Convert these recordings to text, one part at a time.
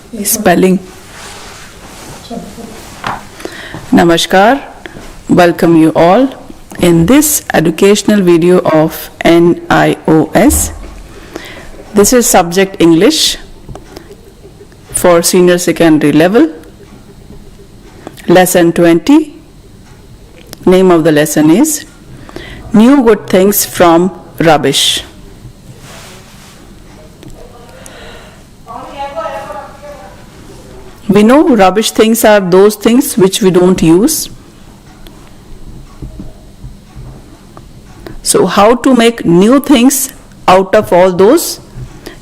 Spelling. Namaskar, welcome you all in this educational video of NIOS. This is subject English for senior secondary level, lesson 20. Name of the lesson is New Good Things from Rubbish. We know rubbish things are those things which we don't use. So how to make new things out of all those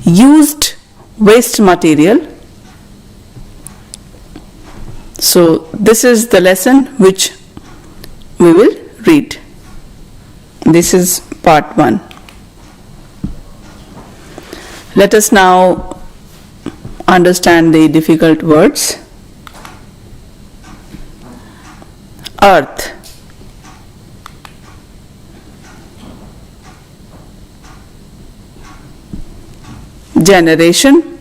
used waste material? So this is the lesson which we will read. This is part 1. Let us now understand the difficult words. Earth, generation,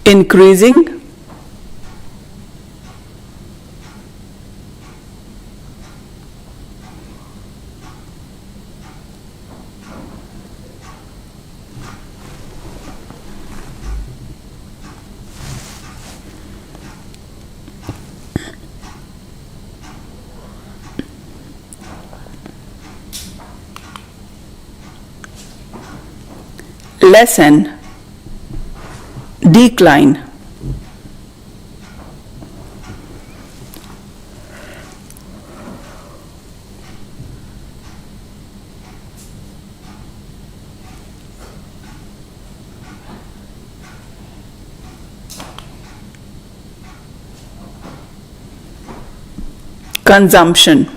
increasing, lessen, decline, consumption,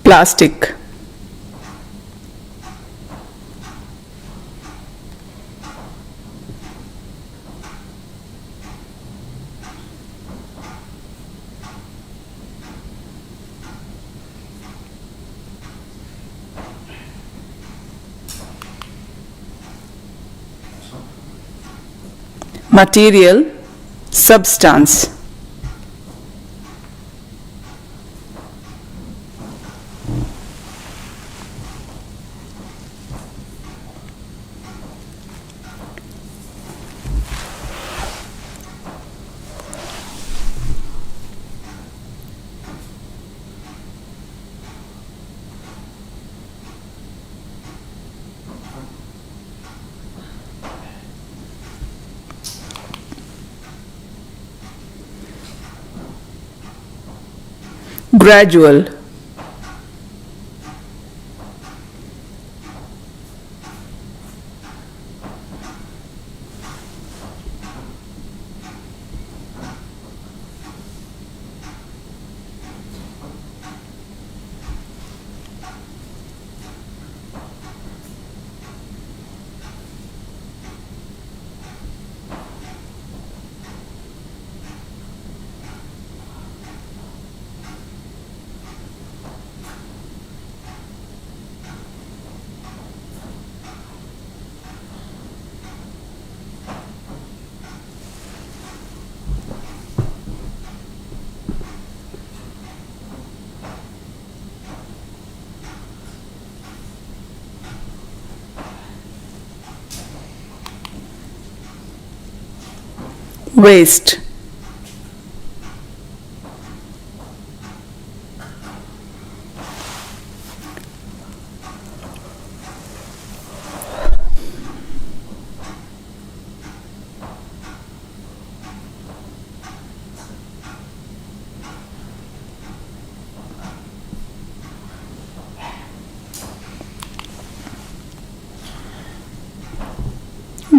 plastic, material, substance, gradual, waste,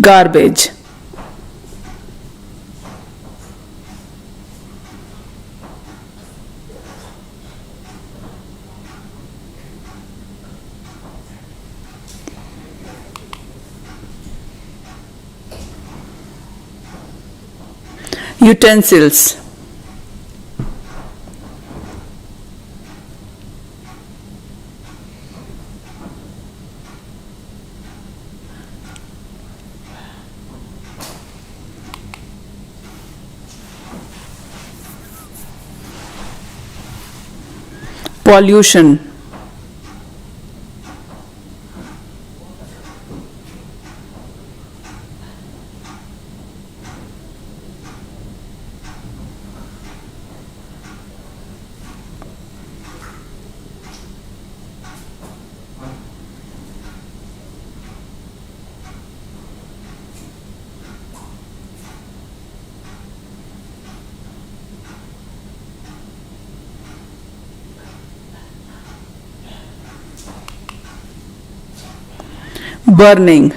garbage. Utensils. Pollution. Burning.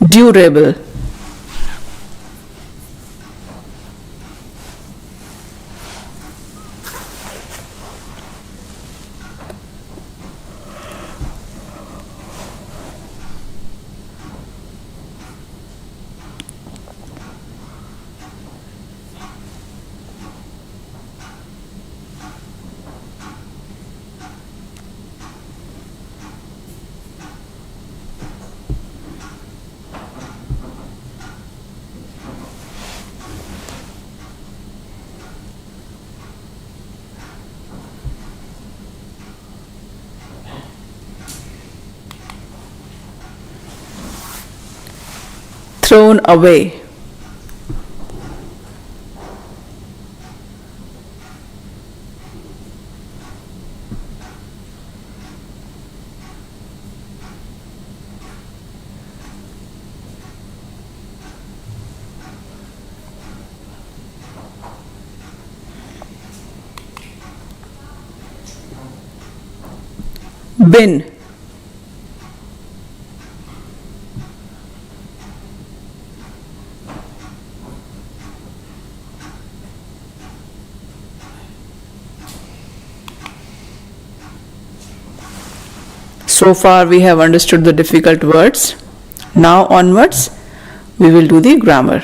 Durable. Thrown away. Bin. So far we have understood the difficult words. Now onwards we will do the grammar.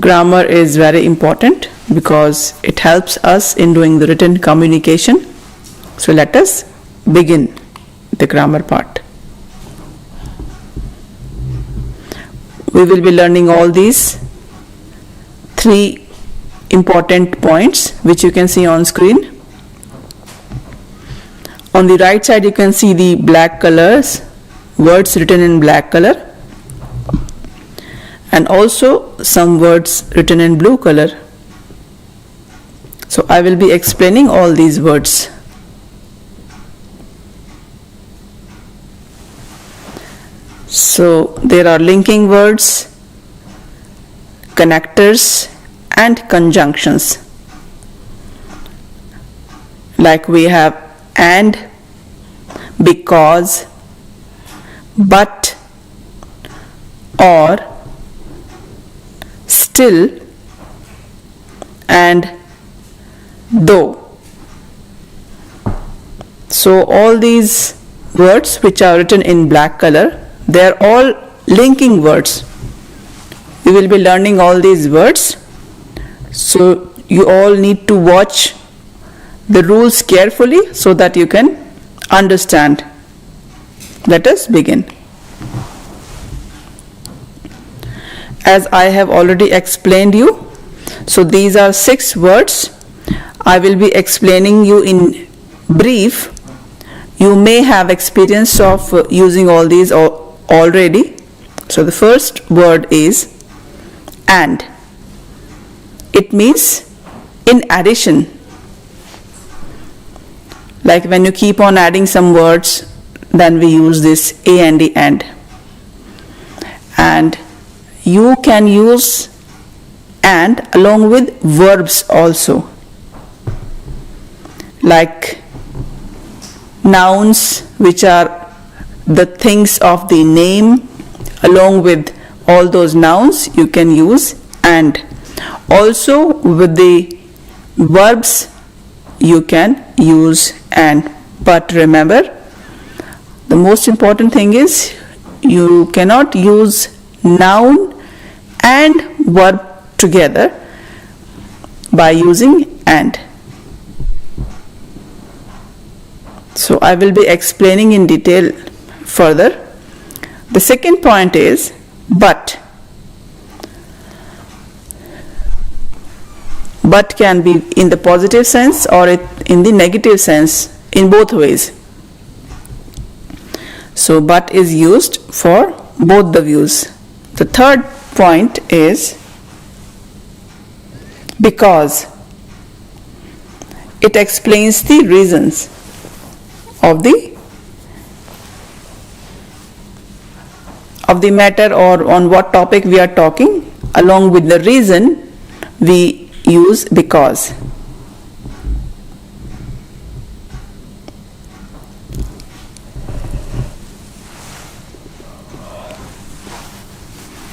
Grammar is very important because it helps us in doing the written communication. So let us begin the grammar part. We will be learning all these 3 important points which you can see on screen. On the right side you can see the black colors, words written in black color, and also some words written in blue color. So I will be explaining all these words. So there are linking words, connectors and conjunctions. Like we have and, because, but, or, still, and though. So all these words which are written in black color, they are all linking words. We will be learning all these words. So you all need to watch the rules carefully so that you can understand. Let us begin. As I have already explained you, so these are 6 words. I will be explaining you in brief. You may have experience of using all these already. So the first word is and. It means in addition. Like when you keep on adding some words, then we use this and. And you can use and along with verbs also. Like nouns which are the things of the name, along with all those nouns you can use and. Also with the verbs you can use and. But remember, the most important thing is you cannot use noun and verb together by using and. So I will be explaining in detail further. The second point is but. But can be in the positive sense or in the negative sense, in both ways. So but is used for both the views. The third point is because. It explains the reasons of the matter or on what topic we are talking. Along with the reason we use because.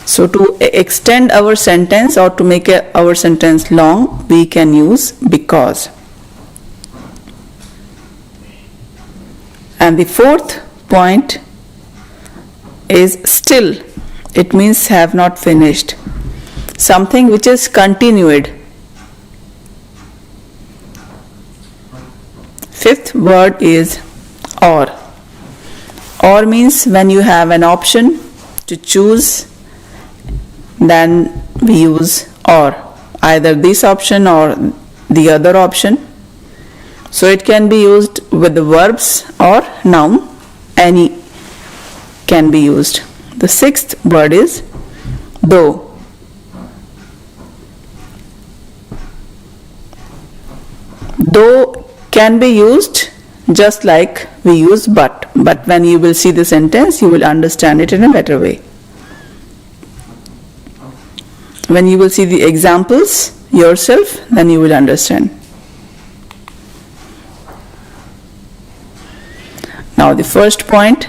So to extend our sentence or to make our sentence long, we can use because. And the fourth point is still. It means have not finished. Something which is continued. Fifth word is or. Or means when you have an option to choose, then we use or, either this option or the other option. So it can be used with the verbs or noun, any can be used. The sixth word is though. Though can be used just like we use but when you will see the sentence, you will understand it in a better way. When you will see the examples yourself, then you will understand. Now the first point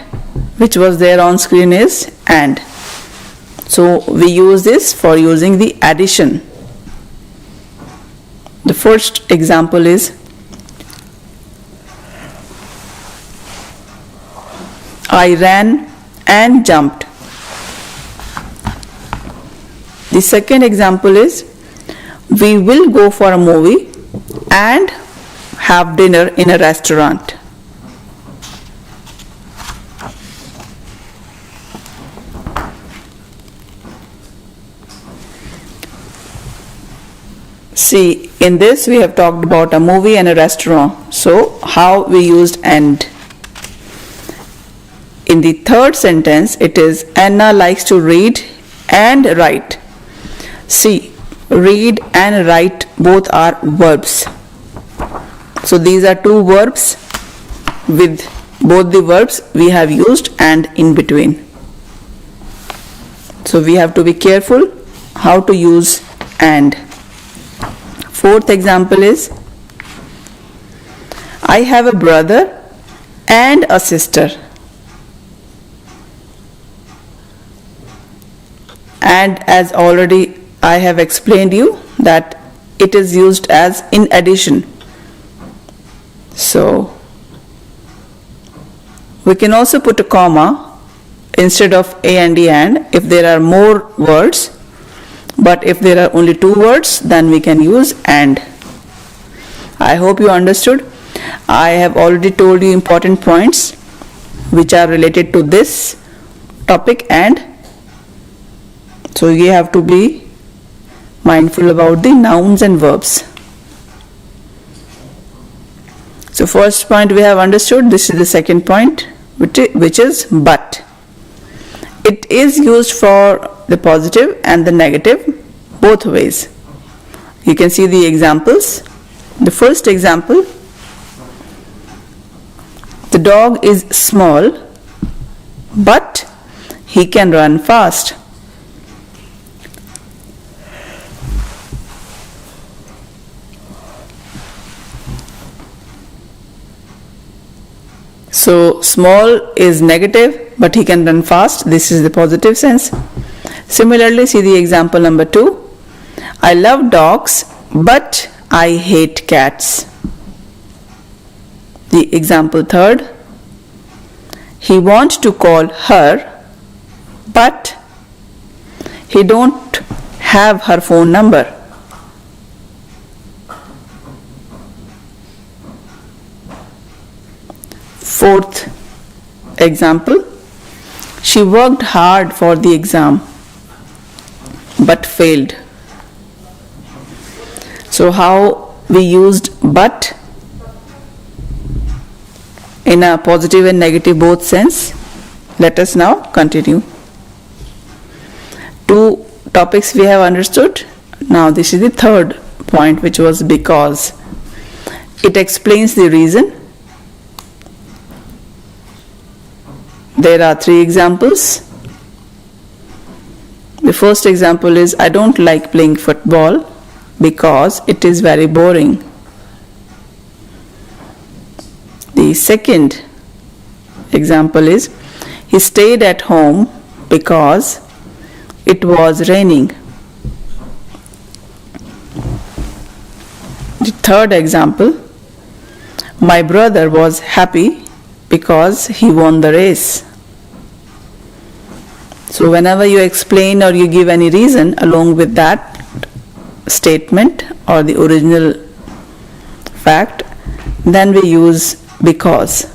which was there on screen is and. So we use this for using the addition. The first example is I ran and jumped. The second example is we will go for a movie and have dinner in a restaurant. See, in this we have talked about a movie and a restaurant. So how we used and. In the third sentence, it is Anna likes to read and write. See, read and write both are verbs. So these are two verbs. With both the verbs we have used and in between. So we have to be careful how to use and. Fourth example is I have a brother and a sister. And as already I have explained you that it is used as in addition. So we can also put a comma instead of a and e and if there are more words, but if there are only two words, then we can use and. I hope you understood. I have already told you important points which are related to this topic and. So you have to be mindful about the nouns and verbs. So first point we have understood. This is the second point, which is but. It is used for the positive and the negative both ways. You can see the examples. The first example, the dog is small but he can run fast. So small is negative, but he can run fast. This is the positive sense. Similarly, see the example number 2. I love dogs, but I hate cats. The example 3rd. He wants to call her, but he don't have her phone number. Fourth example. She worked hard for the exam, but failed. So how we used but in a positive and negative both sense. Let us now continue. 2 topics we have understood. Now this is the 3rd point, which was because. It explains the reason. There are 3 examples. The first example is, I don't like playing football because it is very boring. The second example is, he stayed at home because it was raining. The third example, my brother was happy because he won the race. So whenever you explain or you give any reason along with that statement or the original fact, then we use because.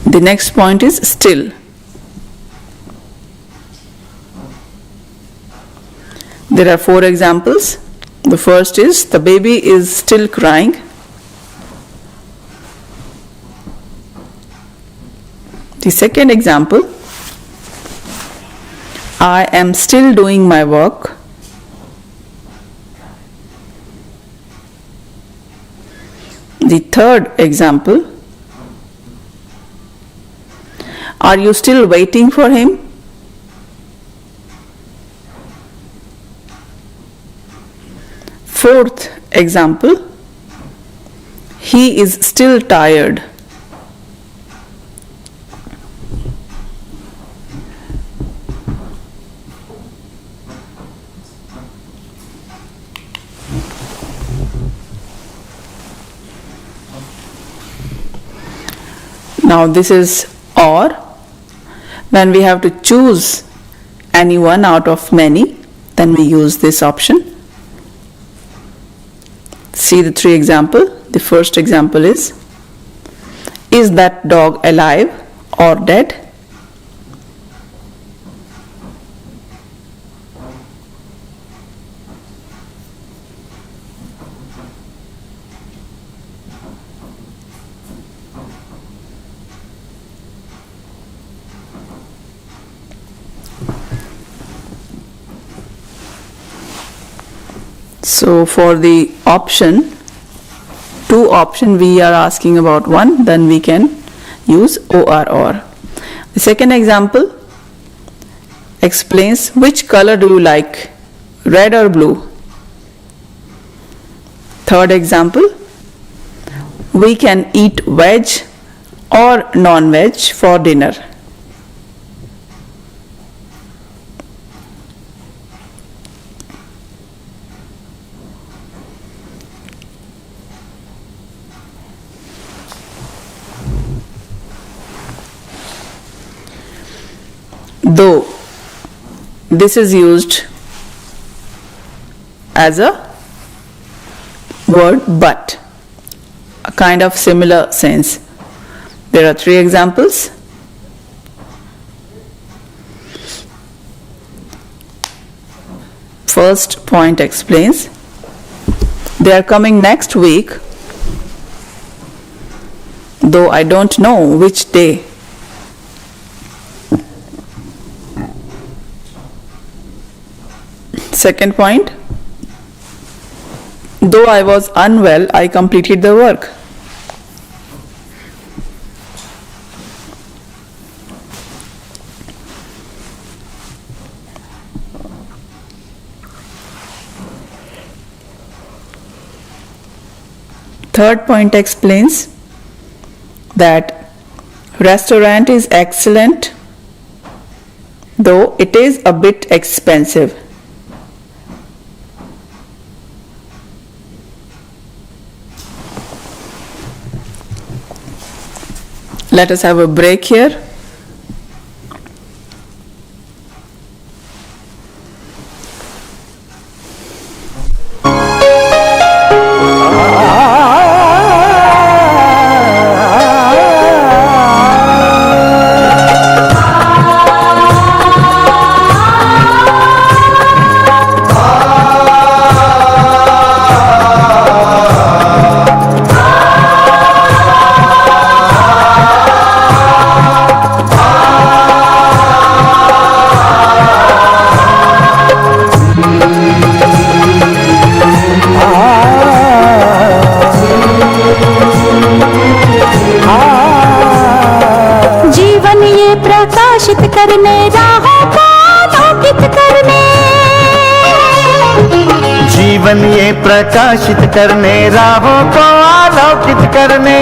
The next point is still. There are 4 examples. The first is, the baby is still crying. The second example, I am still doing my work. The third example, are you still waiting for him? Fourth example, he is still tired. Now this is or. When we have to choose any one out of many, then we use this option. See the 3 examples. The first example is that dog alive or dead? So for the option, 2 option we are asking about one, then we can use or. The second example explains which color do you like, red or blue. Third example, we can eat veg or non-veg for dinner. Though this is used as a word but, a kind of similar sense. There are 3 examples. First point explains, they are coming next week, though I don't know which day. Second point, though I was unwell, I completed the work. third point explains that restaurant is excellent, though it is a bit expensive. Let us have a break here. करने राहों को आलोकित करने, जीवन ये प्रकाशित करने राहों को आलोकित करने,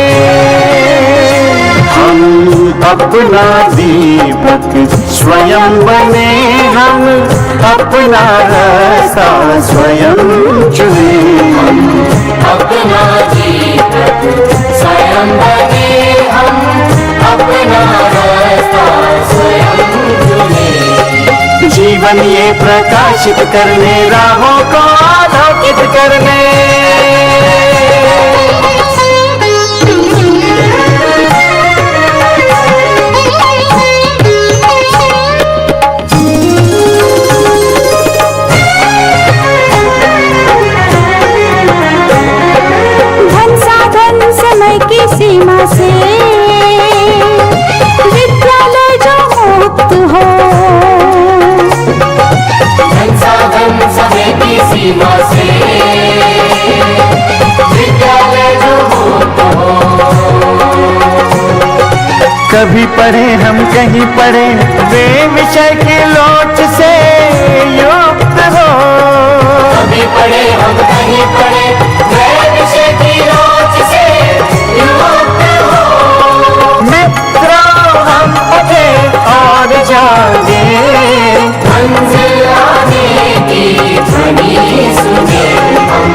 हम अपना दीपक स्वयं बने, हम अपना रास्ता स्वयं चुने, हम अपना दीपक स्वयं बने, हम अपना रास्ता स्वयं चुने, जीवन ये प्रकाशित करने राहों को आलोकित करने। धन साधन समय की सीमा से विद्यालय जो मुक्त हो, धन साधन समय की सीमा से विद्यालय जो मुक्त हो, कभी पढ़े हम कहीं पढ़े वे विषय की लोच से युक्त हो, कभी पढ़े हम कहीं पढ़े वे विषय की लोच से युक्त हो, मित्रों हम उठे और जागे, मंजिल आने की ध्वनि सुने, हम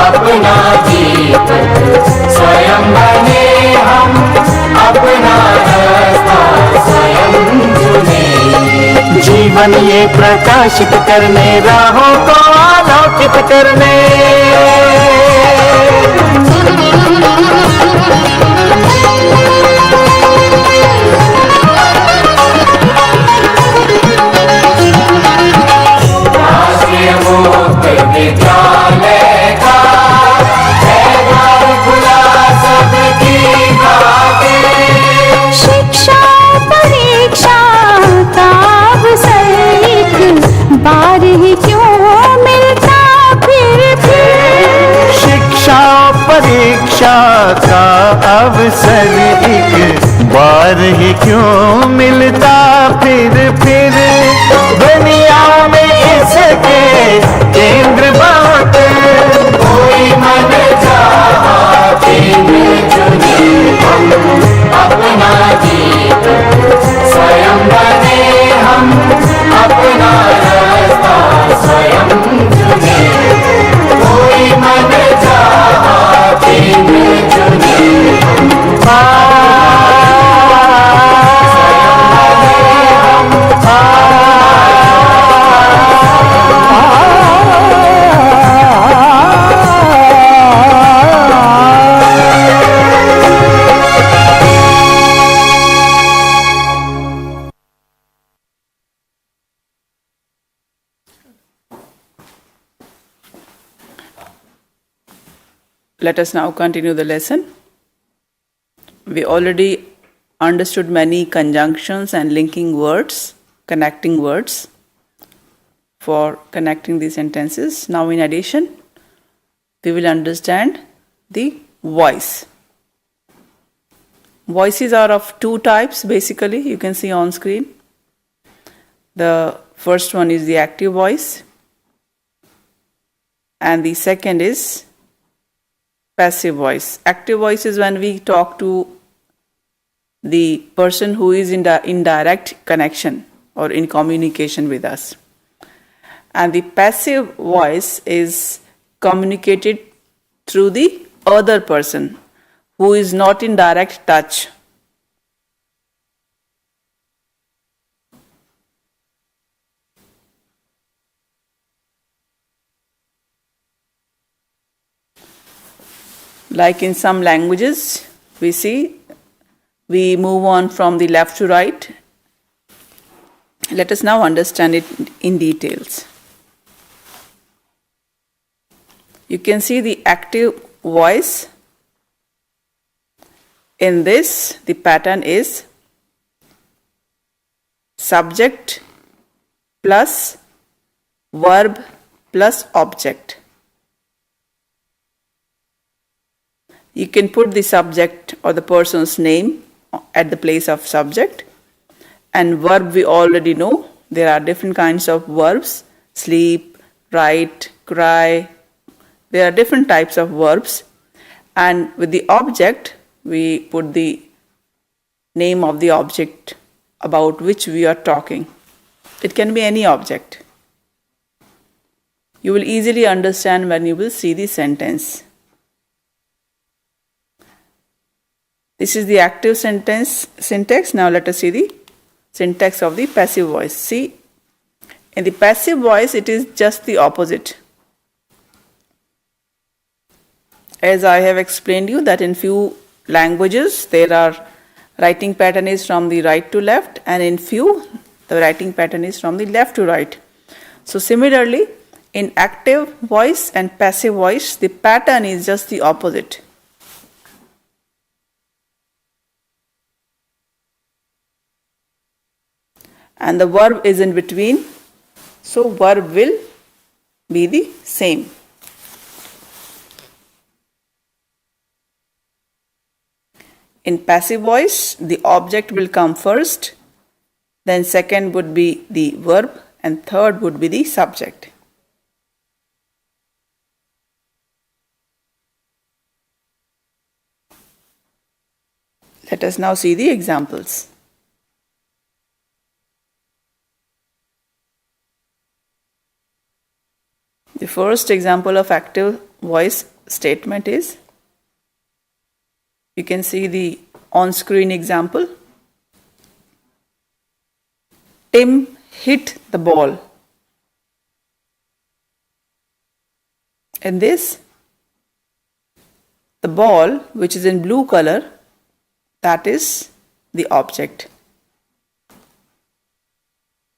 अपना दीपक स्वयं बने, हम अपना रास्ता स्वयं चुने, जीवन ये प्रकाशित करने राहों को आलोकित करने। राष्ट्रीय मुक्त विद्यालय का द्वार खुला सबकी खातिर, शिक्षा परीक्षा का अवसर एक बार ही क्यों मिलता फिर, शिक्षा परीक्षा का अवसर एक बार ही क्यों मिलता फिर, दुनिया में इसके केंद्र बात, कोई मन चाहा केंद्र चुने, हम अपना दीपक स्वयं बने, हम अपना रास्ता स्वयं चुने, कोई मन चाहा केंद्र चुने, Let us now continue the lesson. We already understood many conjunctions and linking words, connecting words for connecting these sentences. Now in addition, we will understand the voice. Voices are of two types basically, you can see on screen. The first one is the active voice and the second is passive voice. Active voice is when we talk to the person who is in direct connection or in communication with us. And the passive voice is communicated through the other person who is not in direct touch. Like in some languages, we move on from the left to right. Let us now understand it in details. You can see the active voice. In this, the pattern is subject plus verb plus object. You can put the subject or the person's name at the place of subject. And verb we already know. There are different kinds of verbs. Sleep, write, cry. There are different types of verbs. And with the object, we put the name of the object about which we are talking. It can be any object. You will easily understand when you will see the sentence. This is the active sentence syntax. Now let us see the syntax of the passive voice. See, in the passive voice, it is just the opposite. As I have explained you that in few languages, there are writing pattern is from the right to left, and in few, the writing pattern is from the left to right. So similarly, in active voice and passive voice, the pattern is just the opposite. And the verb is in between, so verb will be the same. In passive voice, the object will come first, then second would be the verb, and third would be the subject. Let us now see the examples. The first example of active voice statement is, you can see the on-screen example. Tim hit the ball. In this, the ball, which is in blue color, that is the object.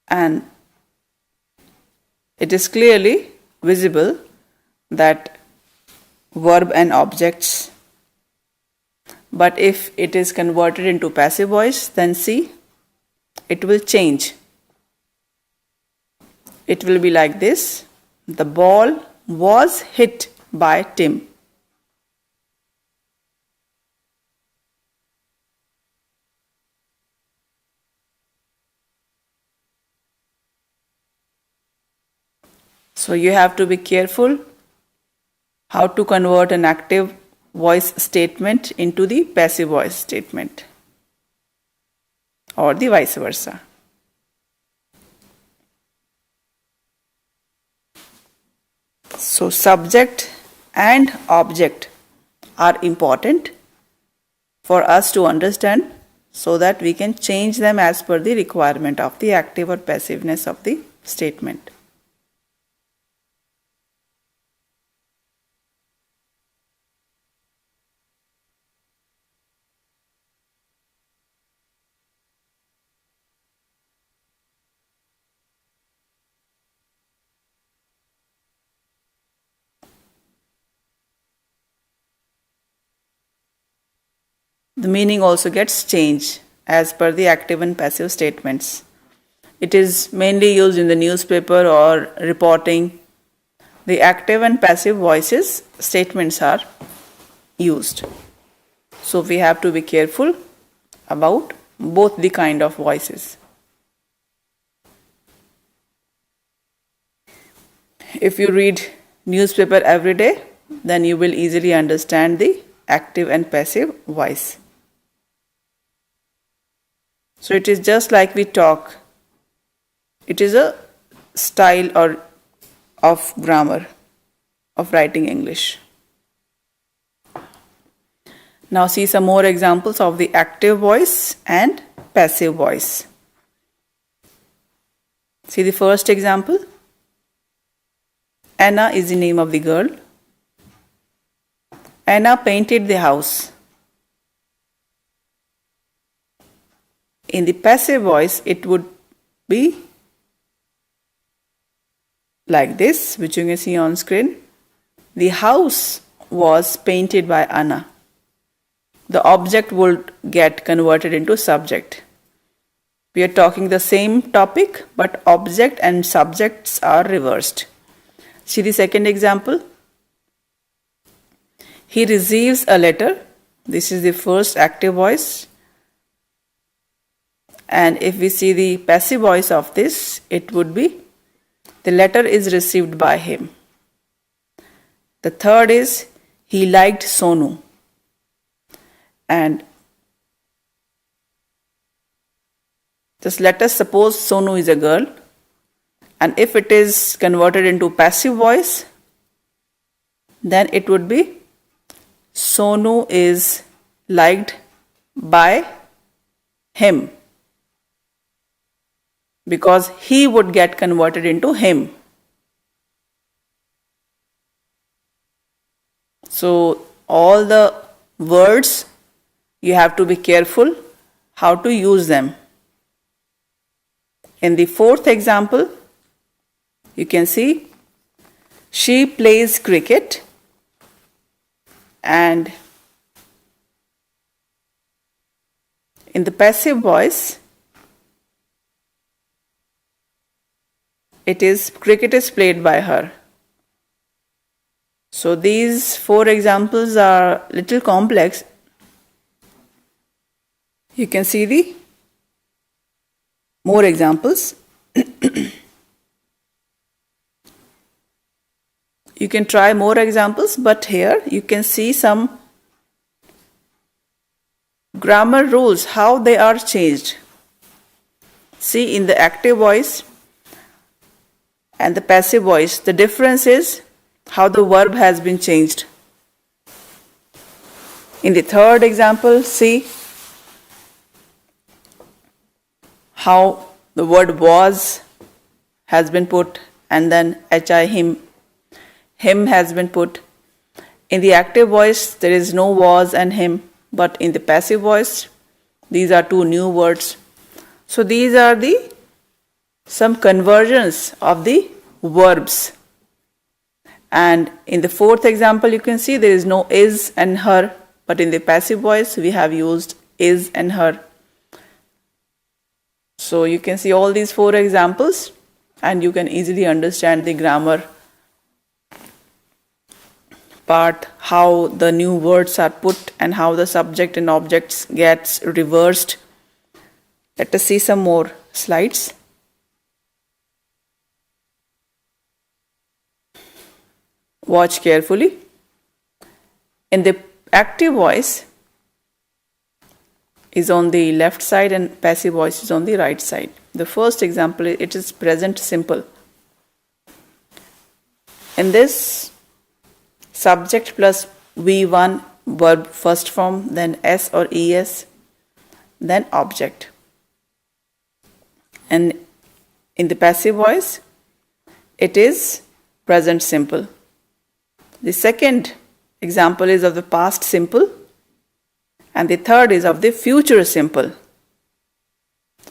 And it is clearly visible that verb and objects. But if it is converted into passive voice, then see, it will change. It will be like this. The ball was hit by Tim. So you have to be careful how to convert an active voice statement into the passive voice statement, or the vice versa. So subject and object are important for us to understand, so that we can change them as per the requirement of the active or passiveness of the statement. The meaning also gets changed as per the active and passive statements. It is mainly used in the newspaper or reporting. The active and passive voices statements are used. So we have to be careful about both the kind of voices. If you read newspaper every day, then you will easily understand the active and passive voice. So it is just like we talk. It is a style or of grammar of writing English. Now see some more examples of the active voice and passive voice. See the first example. Anna is the name of the girl. Anna painted the house. In the passive voice, it would be like this, which you can see on screen. The house was painted by Anna. The object would get converted into subject. We are talking the same topic, but object and subjects are reversed. See the second example. He receives a letter. This is the first active voice. And if we see the passive voice of this, it would be the letter is received by him. The third is he liked Sonu. And just let us suppose Sonu is a girl. And if it is converted into passive voice, then it would be Sonu is liked by him, because he would get converted into him. So all the words, you have to be careful how to use them. In the fourth example, you can see she plays cricket, and in the passive voice, it is cricket is played by her. So these four examples are little complex. You can see the more examples. You can try more examples, but here you can see some grammar rules, how they are changed. See, in the active voice and the passive voice, the difference is how the verb has been changed. In the third example, see how the word was has been put, and then hi, him has been put. In the active voice, there is no was and him, but in the passive voice, these are two new words. So these are the some conversions of the verbs. And in the fourth example, you can see there is no is and her, but in the passive voice, we have used is and her. So you can see all these four examples, and you can easily understand the grammar part, how the new words are put and how the subject and objects gets reversed. Let us see some more slides. Watch carefully. In the active voice is on the left side and passive voice is on the right side. The first example, it is present simple. In this, subject plus V1 verb first form, then S or ES, then object. And in the passive voice, it is present simple. The second example is of the past simple, and the third is of the future simple.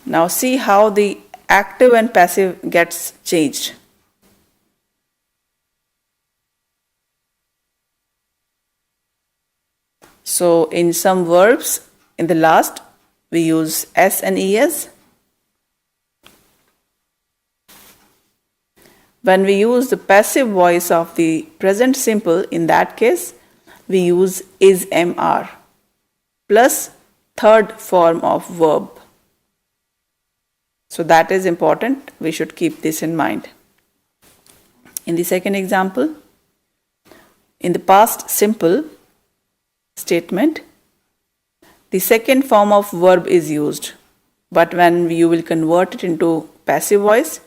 Now see how the active and passive gets changed. So in some verbs, in the last, we use S and ES. When we use the passive voice of the present simple, in that case, we use is MR plus third form of verb. So that is important. We should keep this in mind. In the second example, in the past simple statement, the second form of verb is used. But when you will convert it into passive voice,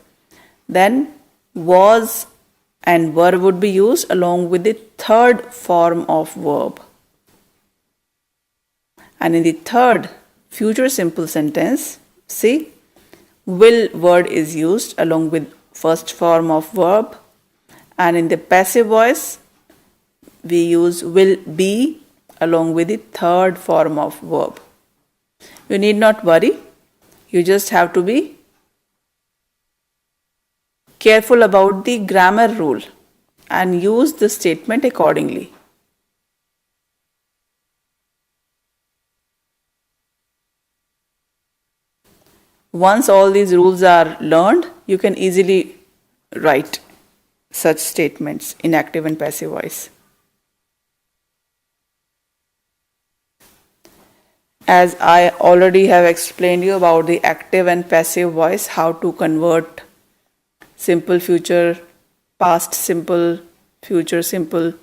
then was and verb would be used along with the third form of verb. And in the third future simple sentence, see, will word is used along with first form of verb, and in the passive voice we use will be along with the third form of verb. You need not worry, you just have to be careful about the grammar rule and use the statement accordingly. Once all these rules are learned, you can easily write such statements in active and passive voice. As I already have explained you about the active and passive voice, how to convert simple future, past simple, future simple.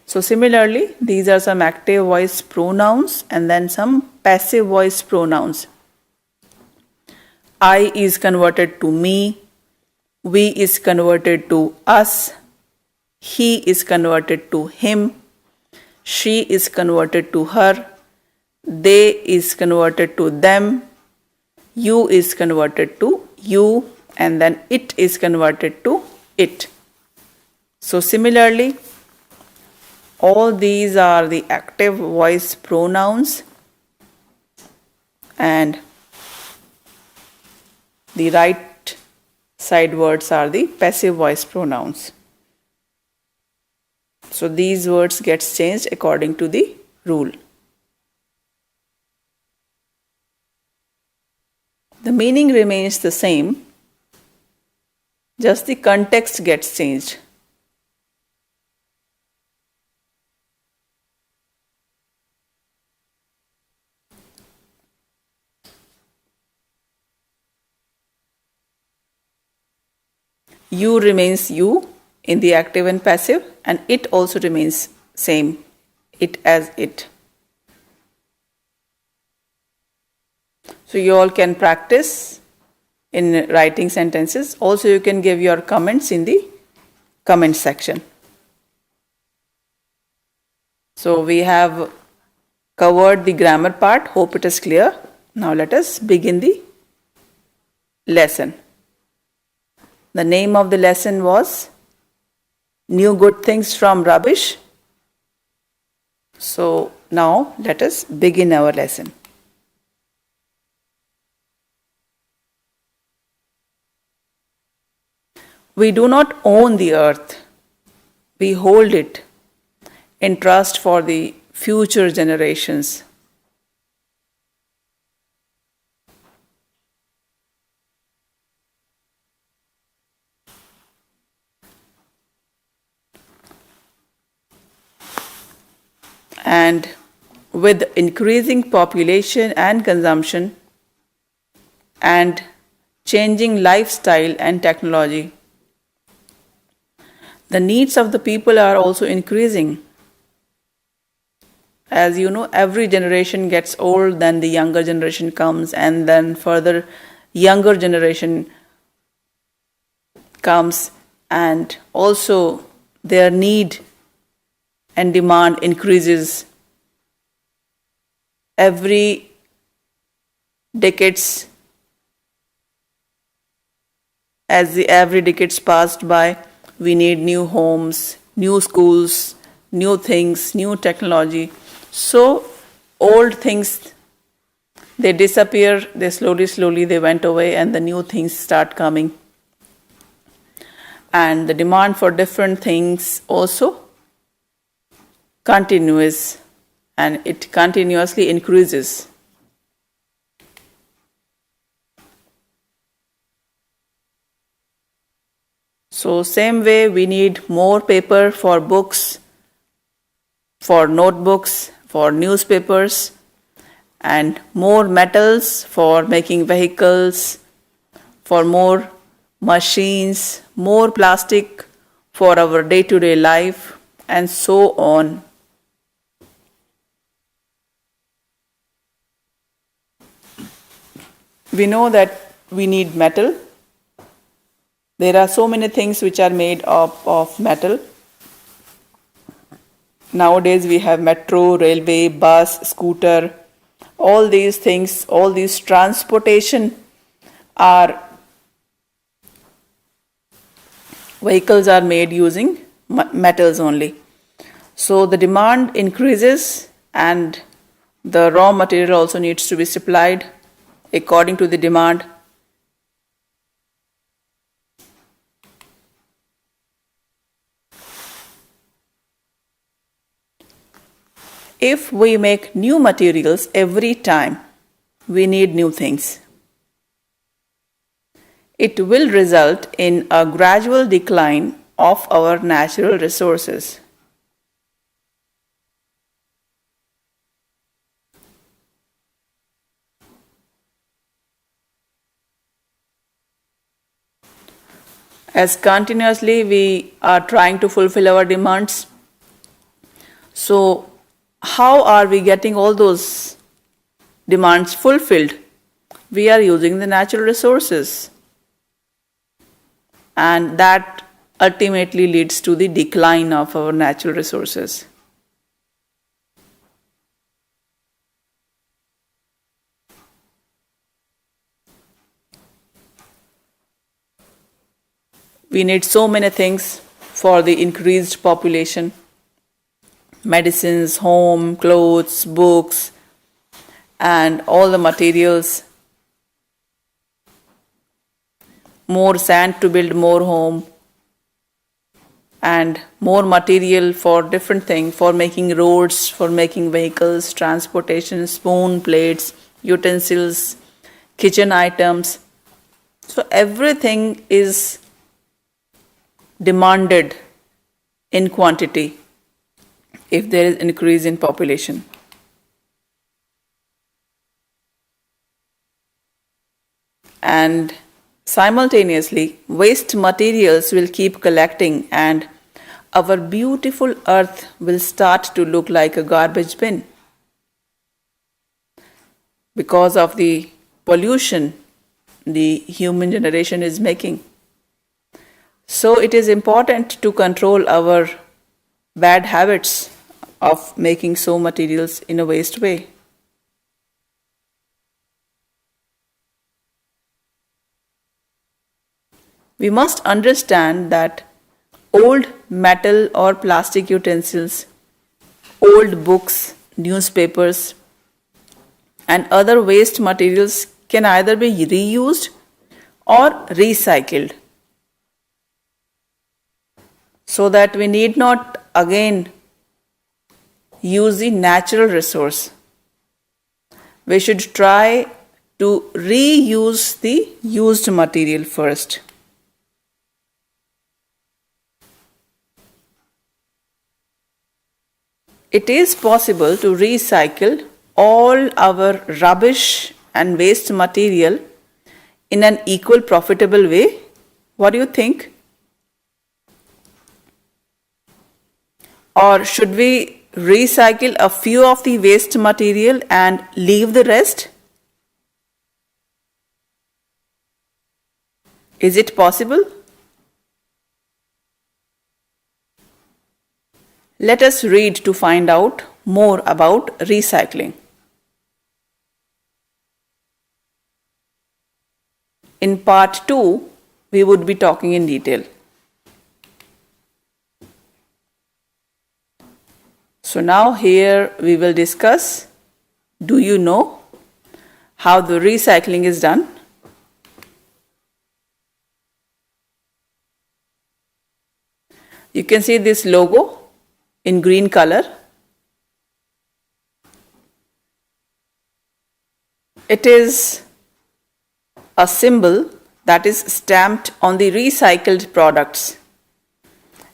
So similarly, these are some active voice pronouns and then some passive voice pronouns. I is converted to me, we is converted to us, he is converted to him, she is converted to her, they is converted to them, you is converted to you, and then it is converted to it. So similarly, all these are the active voice pronouns, and the right side words are the passive voice pronouns. So these words get changed according to the rule. The meaning remains the same, just the context gets changed. You remains you in the active and passive, and it also remains same, it as it. So you all can practice in writing sentences. Also you can give your comments in the comment section. So we have covered the grammar part. Hope it is clear. Now let us begin the lesson. The name of the lesson was New Good Things from Rubbish. So now let us begin our lesson. We do not own the earth. We hold it in trust for the future generations. And with increasing population and consumption and changing lifestyle and technology, the needs of the people are also increasing. As you know, every generation gets old, then the younger generation comes, and then further younger generation comes, and also their need and demand increases. Every decades, every decades passed by, we need new homes, new schools, new things, new technology. So old things, they disappear, they slowly they went away, and the new things start coming. And the demand for different things also continues, and it continuously increases. So same way, we need more paper for books, for notebooks, for newspapers, and more metals for making vehicles, for more machines, more plastic for our day-to-day life, and so on. We know that we need metal. There are so many things which are made of metal. Nowadays we have metro, railway, bus, scooter, all these things, all these transportation are vehicles are made using metals only. So the demand increases and the raw material also needs to be supplied according to the demand. If we make new materials every time, we need new things. It will result in a gradual decline of our natural resources. As continuously we are trying to fulfill our demands, so how are we getting all those demands fulfilled? We are using the natural resources. And that ultimately leads to the decline of our natural resources. We need so many things for the increased population. Medicines, home, clothes, books, and all the materials. More sand to build more home, and more material for different things, for making roads, for making vehicles, transportation, spoon, plates, utensils, kitchen items. So everything is demanded in quantity if there is increase in population. And simultaneously, waste materials will keep collecting and our beautiful earth will start to look like a garbage bin because of the pollution the human generation is making. So it is important to control our bad habits of making so materials in a waste way. We must understand that old metal or plastic utensils, old books, newspapers, and other waste materials can either be reused or recycled, so that we need not again use the natural resource. We should try to reuse the used material first. It is possible to recycle all our rubbish and waste material in an equal profitable way. What do you think? Or should we recycle a few of the waste material and leave the rest? Is it possible? Let us read to find out more about recycling. In part 2, we would be talking in detail. So now here we will discuss, do you know how the recycling is done? You can see this logo in green color. It is a symbol that is stamped on the recycled products.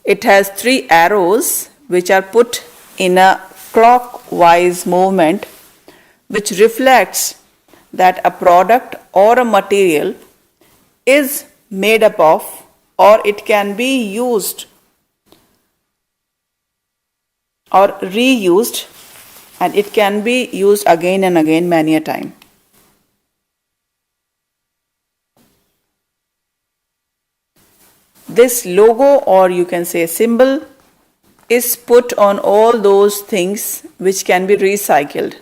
It has 3 arrows which are put in a clockwise movement, which reflects that a product or a material is made up of, or it can be used or reused, and it can be used again and again many a time. This logo, or you can say symbol, is put on all those things which can be recycled.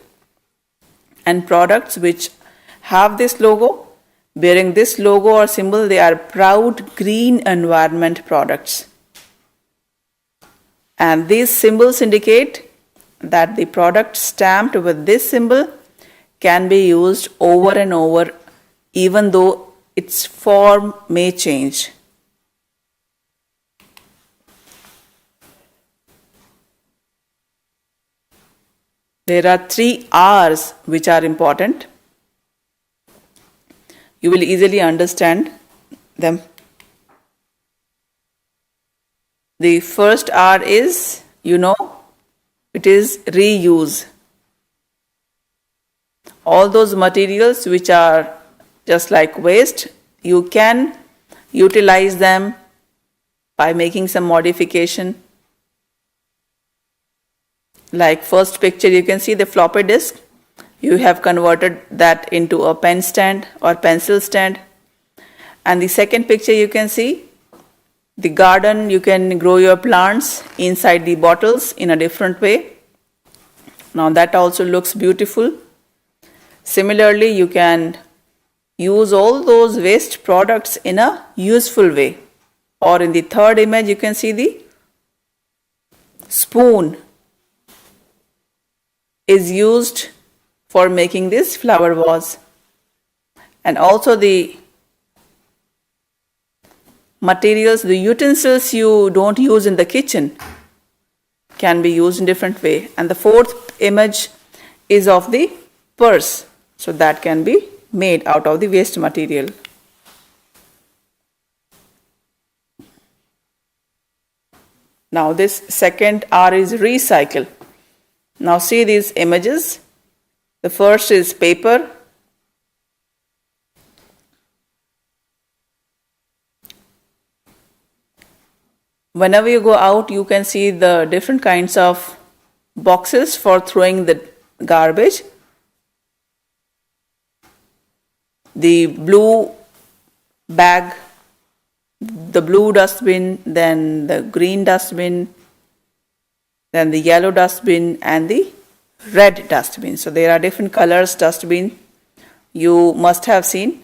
And products which have this logo, bearing this logo or symbol, they are proud green environment products. And these symbols indicate that the product stamped with this symbol can be used over and over, even though its form may change. There are 3 R's which are important. You will easily understand them. The first R is, it is reuse. All those materials which are just like waste, you can utilize them by making some modification. Like first picture, you can see the floppy disk. You have converted that into a pen stand or pencil stand. And the second picture, you can see the garden. You can grow your plants inside the bottles in a different way. Now that also looks beautiful. Similarly, you can use all those waste products in a useful way. Or in the third image, you can see the spoon is used for making this flower vase. And also the materials, the utensils you don't use in the kitchen can be used in different way. And the fourth image is of the purse. So that can be made out of the waste material. Now this second R is recycle. Now see these images. The first is paper. Whenever you go out, you can see the different kinds of boxes for throwing the garbage. The blue bag, the blue dustbin, then the green dustbin, then the yellow dustbin, and the red dustbin. So there are different colors dustbin you must have seen.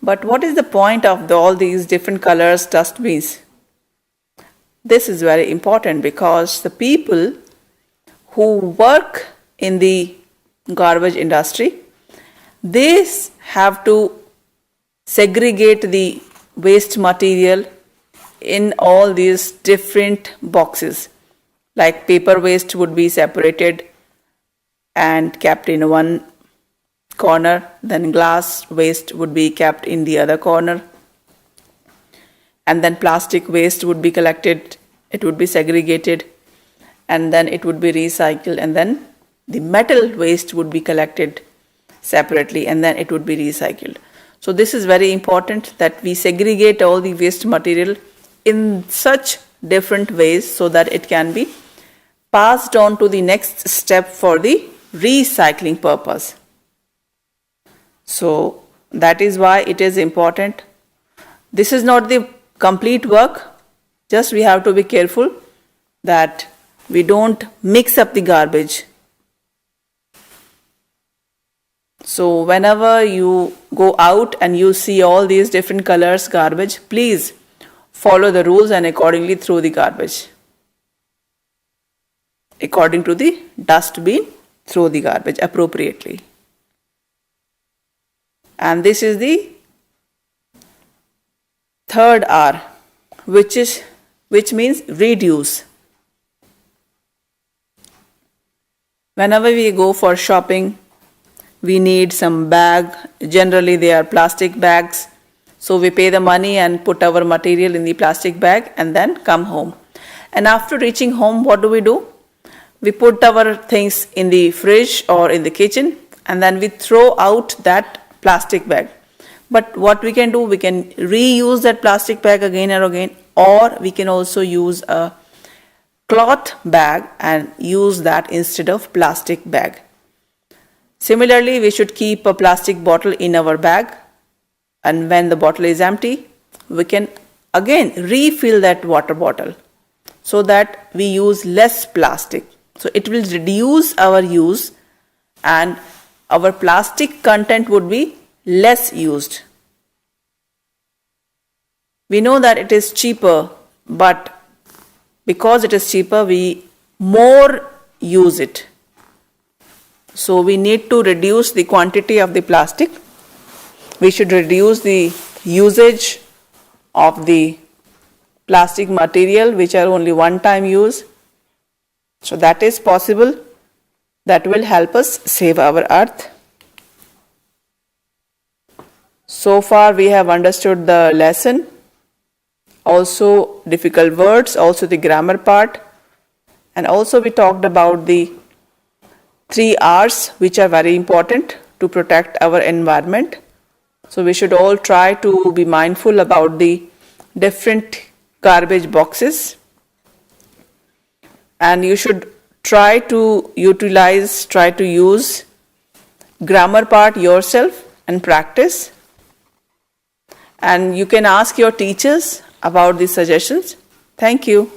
But what is the point of all these different colors dustbins? This is very important because the people who work in the garbage industry, they have to segregate the waste material in all these different boxes. Like paper waste would be separated and kept in one corner, then glass waste would be kept in the other corner, and then plastic waste would be collected, it would be segregated, and then it would be recycled, and then the metal waste would be collected separately, and then it would be recycled. So this is very important that we segregate all the waste material in such different ways so that it can be passed on to the next step for the recycling purpose. So that is why it is important. This is not the complete work, just we have to be careful that we don't mix up the garbage. So whenever you go out and you see all these different colors garbage, please follow the rules and accordingly throw the garbage. According to the dustbin, throw the garbage appropriately. And this is the third R, which means reduce. Whenever we go for shopping, we need some bag. Generally, they are plastic bags. So we pay the money and put our material in the plastic bag and then come home. And after reaching home, what do? We put our things in the fridge or in the kitchen and then we throw out that plastic bag. But what we can do, we can reuse that plastic bag again and again, or we can also use a cloth bag and use that instead of plastic bag. Similarly, we should keep a plastic bottle in our bag, and when the bottle is empty, we can again refill that water bottle so that we use less plastic. So it will reduce our use and our plastic content would be less used. We know that it is cheaper, but because it is cheaper, we more use it. So we need to reduce the quantity of the plastic. We should reduce the usage of the plastic material which are only one-time use. So that is possible. That will help us save our earth. So far we have understood the lesson, also difficult words, also the grammar part, and also we talked about the 3 R's which are very important to protect our environment. So we should all try to be mindful about the different garbage boxes, and you should try to use grammar part yourself and practice. And you can ask your teachers about these suggestions. Thank you.